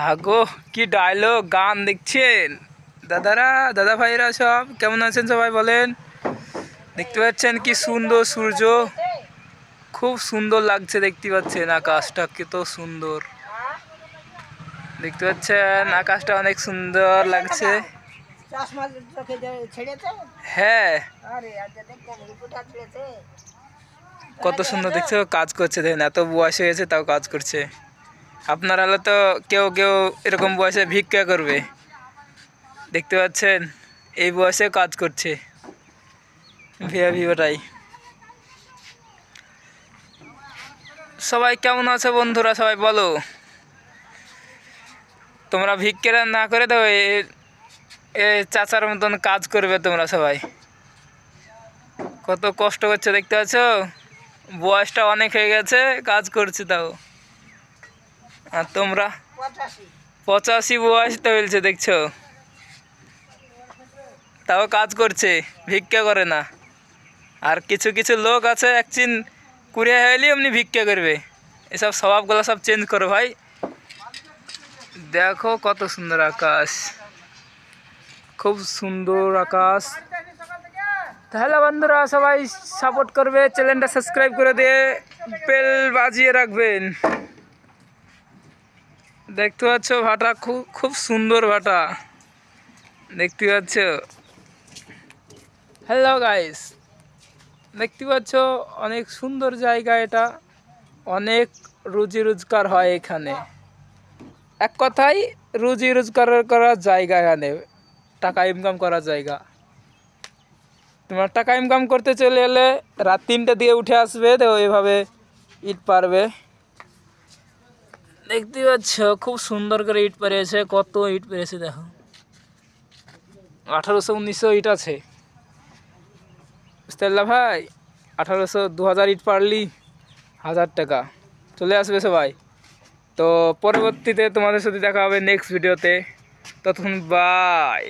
আগো কি ডায়লগ গান দেখছেন দাদারা দাদা ভাইরা সব কেমন আছেন সবাই বলেন। দেখতে পাচ্ছেন কি সুন্দর সূর্য, খুব সুন্দর লাগছে। দেখতে পাচ্ছেন আকাশটা কত সুন্দর, দেখতে পাচ্ছেন আকাশটা অনেক সুন্দর লাগছে। হ্যাঁ কত সুন্দর দেখছো, কাজ করছে দেখেন, এত বয়স হয়ে গেছে তাও কাজ করছে। আপনারা হলে তো কেউ কেউ এরকম বয়সে ভিক্ষা করবে, দেখতে পাচ্ছেন এই বয়সে কাজ করছে ভিয়া ভিওটাই। সবাই কেমন আছে বন্ধুরা সবাই বলো। তোমরা ভিক্ষা না করে দাও, এ চাচার মতন কাজ করবে তোমরা সবাই। কত কষ্ট করছে দেখতে পাচ্ছ, বয়সটা অনেক হয়ে গেছে কাজ করছে তাও। আর তোমরা 85 বয়স তো বলছে দেখছো, তাও কাজ করছে, ভিক্ষা করে না। আর কিছু কিছু লোক আছে একদিন কুড়িয়ে হইলে এমনি ভিক্ষা করবে। এসব স্বভাবগুলো সব চেঞ্জ করো ভাই। দেখো কত সুন্দর আকাশ, খুব সুন্দর আকাশ। তাহলে বন্ধুরা সবাই সাপোর্ট করবে, চ্যানেলটা সাবস্ক্রাইব করে দিয়ে বেল বাজিয়ে রাখবেন। দেখতে পাচ্ছ ভাটা, খুব খুব সুন্দর ভাটা দেখতে পাচ্ছ। হ্যালো গাইস, দেখতে পাচ্ছ অনেক সুন্দর জায়গা এটা, অনেক রুজি রোজগার হয় এখানে। এক কথায় রুজি রোজগার করার জায়গা, এখানে টাকা ইনকাম করার জায়গা। তোমার টাকা ইনকাম করতে চলে এলে রাত 3টে দিয়ে উঠে আসবে, তো এভাবে ইট পারবে। দেখতে পাচ্ছ খুব সুন্দর করে ইট পেরেছে, কত ইট পেরেছে দেখো। 1800-1900 ইট আছে, বুঝতে পারলা ভাই। 1800-2000 ইট পারলি 1000 টাকা চলে আসবে সবাই। তো পরবর্তীতে তোমাদের সাথে দেখা হবে নেক্সট ভিডিওতে, ততক্ষণ বাই।